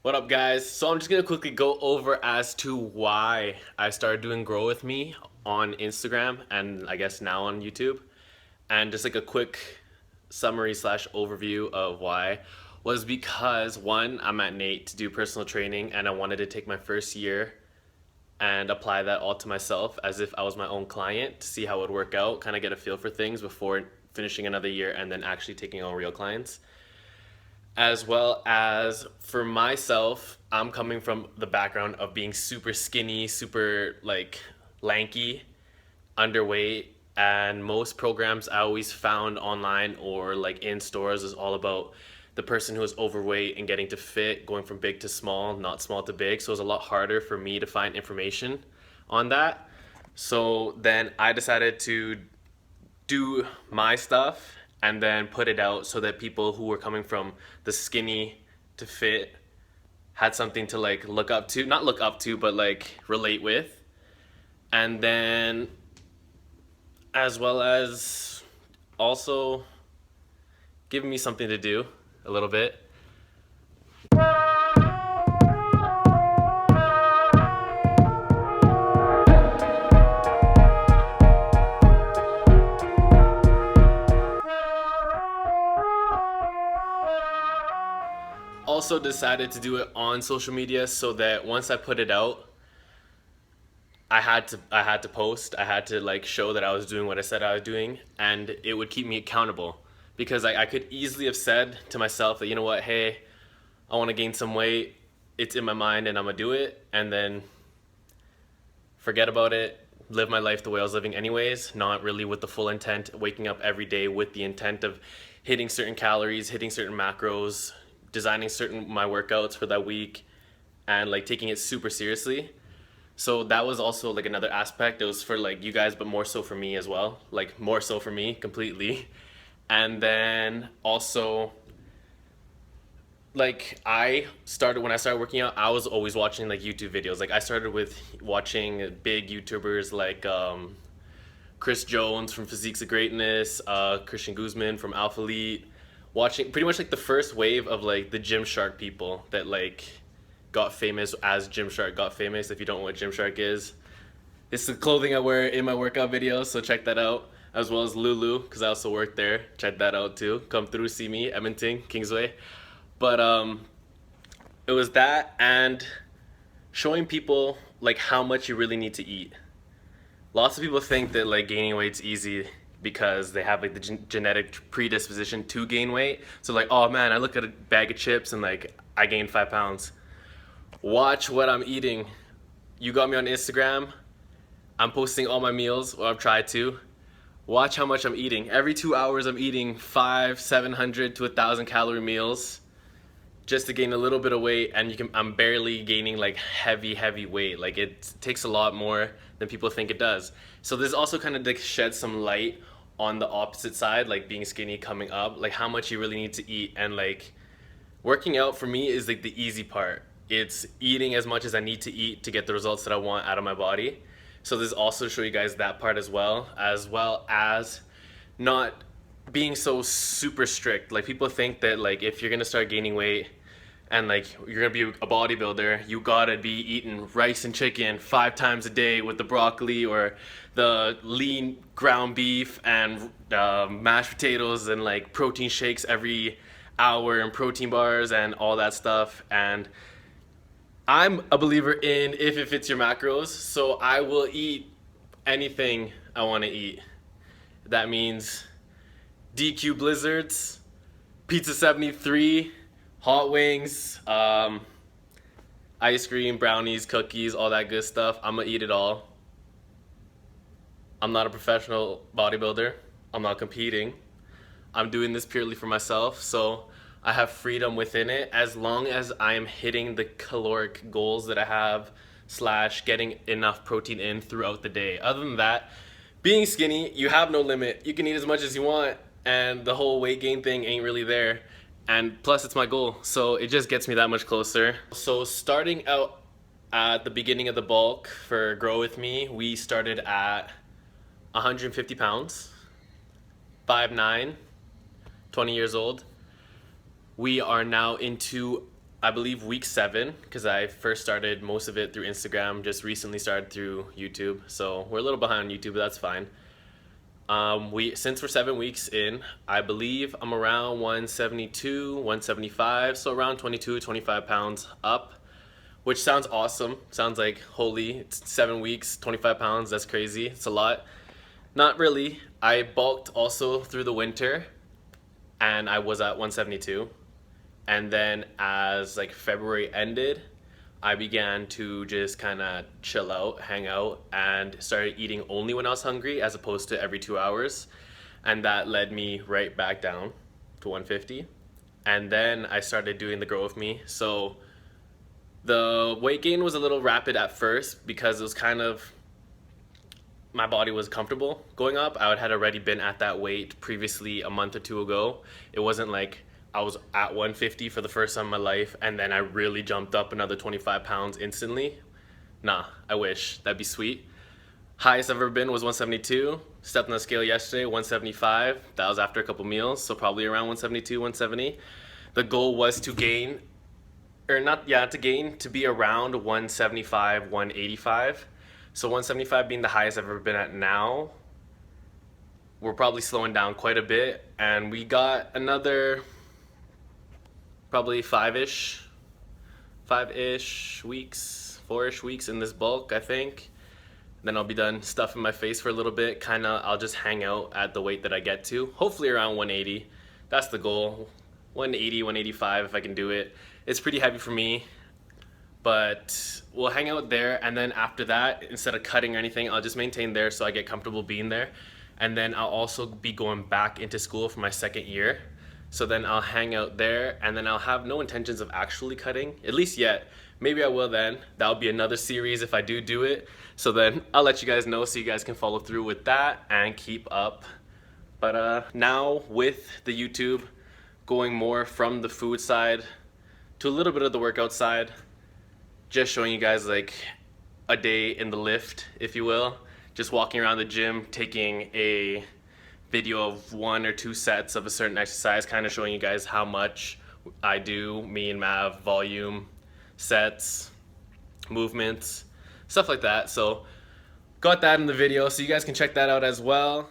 What up, guys? So I'm just gonna quickly go over as to why I started doing Grow With Me on Instagram and I guess now on YouTube. And just like a quick summary slash overview of why was because one, I'm at Nate to do personal training and I wanted to take my first year and apply that all to myself as if I was my own client to see how it would work out, kind of get a feel for things before finishing another year and then actually taking on real clients. As well as for myself, I'm coming from the background of being super skinny, super like lanky, underweight, and most programs I always found online or like in stores is all about the person who is overweight and getting to fit, going from big to small, not small to big. So it's a lot harder for me to find information on that. So then I decided to do my stuff and then put it out so that people who were coming from the skinny to fit had something to like look up to, not look up to, but like relate with. And then as well as also giving me something to do a little bit. Also decided to do it on social media so that once I put it out, I had to post. I had to like show that I was doing what I said I was doing, and it would keep me accountable because I could easily have said to myself that you know what, hey, I want to gain some weight. It's in my mind, and I'm gonna do it, and then forget about it. Live my life the way I was living anyways, not really with the full intent, waking up every day with the intent of hitting certain calories, hitting certain macros, designing certain my workouts for that week, and like taking it super seriously. So that was also like another aspect. It was for like you guys, but more so for me as well. Like more so for me completely. And then also like I started when I started working out, I was always watching like YouTube videos. Like I started with watching big YouTubers like Chris Jones from Physiques of Greatness, Christian Guzman from Alpha Elite, watching pretty much like the first wave of like the Gymshark people that like got famous as Gymshark got famous. If you don't know what Gymshark is, it's the clothing I wear in my workout videos, so check that out. As well as Lulu, because I also work there. Check that out too. Come through, see me, Edmonton, Kingsway. But it was that and showing people like how much you really need to eat. Lots of people think that like gaining weight's easy because they have like the genetic predisposition to gain weight. So like, oh man, I look at a bag of chips and like I gained 5 pounds. Watch what I'm eating. You got me on Instagram. I'm posting all my meals, or I've tried to. Watch how much I'm eating. Every 2 hours, I'm eating 700 to 1,000 calorie meals just to gain a little bit of weight, and I'm barely gaining like heavy weight. Like it takes a lot more than people think it does. So this also kind of like sheds some light on the opposite side, like being skinny coming up, like how much you really need to eat. And like working out for me is like the easy part. It's eating as much as I need to eat to get the results that I want out of my body. So this also show you guys that part as well as not being so super strict. Like people think that like if you're gonna start gaining weight and like you're gonna be a bodybuilder, you gotta be eating rice and chicken 5 times a day with the broccoli or the lean ground beef and mashed potatoes and like protein shakes every hour and protein bars and all that stuff. And I'm a believer in if it fits your macros, so I will eat anything I want to eat. That means DQ Blizzards, Pizza 73, hot wings, ice cream, brownies, cookies, all that good stuff. I'm gonna eat it all. I'm not a professional bodybuilder. I'm not competing. I'm doing this purely for myself, so I have freedom within it as long as I am hitting the caloric goals that I have slash getting enough protein in throughout the day. Other than that, being skinny, you have no limit. You can eat as much as you want, and the whole weight gain thing ain't really there. And plus, it's my goal, so it just gets me that much closer. So starting out at the beginning of the bulk for Grow With Me, we started at 150 pounds, 5'9", 20 years old. We are now into I believe week 7, because I first started most of it through Instagram, just recently started through YouTube. So we're a little behind on YouTube, but that's fine. Since we're 7 weeks in, I believe I'm around 172, 175, so around 22, 25 pounds up, which sounds awesome. Sounds like, holy, it's 7 weeks, 25 pounds, that's crazy. It's a lot. Not really. I bulked also through the winter, and I was at 172. And then as like February ended, I began to just kind of chill out, hang out, and started eating only when I was hungry as opposed to every 2 hours. And that led me right back down to 150. And then I started doing the Grow With Me. So the weight gain was a little rapid at first because it was kind of, my body was comfortable going up. I had already been at that weight previously a month or two ago. It wasn't like I was at 150 for the first time in my life and then I really jumped up another 25 pounds instantly. Nah, I wish. That'd be sweet. Highest I've ever been was 172. Stepped on the scale yesterday, 175. That was after a couple meals, so probably around 172, 170. The goal was to gain, to be around 175, 185. So 175 being the highest I've ever been at now. We're probably slowing down quite a bit, and we got another probably 5-ish weeks, 4-ish weeks in this bulk, I think. Then I'll be done stuffing my face for a little bit. I'll just hang out at the weight that I get to. Hopefully around 180. That's the goal. 180, 185 if I can do it. It's pretty heavy for me, but we'll hang out there. And then after that, instead of cutting or anything, I'll just maintain there so I get comfortable being there. And then I'll also be going back into school for my second year. So then I'll hang out there, and then I'll have no intentions of actually cutting, at least yet. Maybe I will then. That'll be another series if I do it. So then I'll let you guys know so you guys can follow through with that and keep up. But now with the YouTube going more from the food side to a little bit of the workout side, just showing you guys like a day in the lift, if you will. Just walking around the gym, taking a video of 1 or 2 sets of a certain exercise, kind of showing you guys how much I do, me and Mav, volume, sets, movements, stuff like that. So got that in the video, so you guys can check that out as well.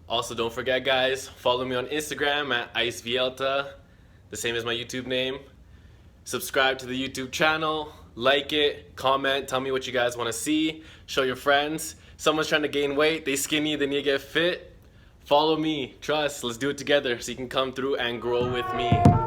Also, don't forget, guys, follow me on Instagram at IceVielta, the same as my YouTube name. Subscribe to the YouTube channel, like it, comment, tell me what you guys want to see, show your friends. Someone's trying to gain weight, they skinny, they need to get fit. Follow me, trust, let's do it together so you can come through and grow with me.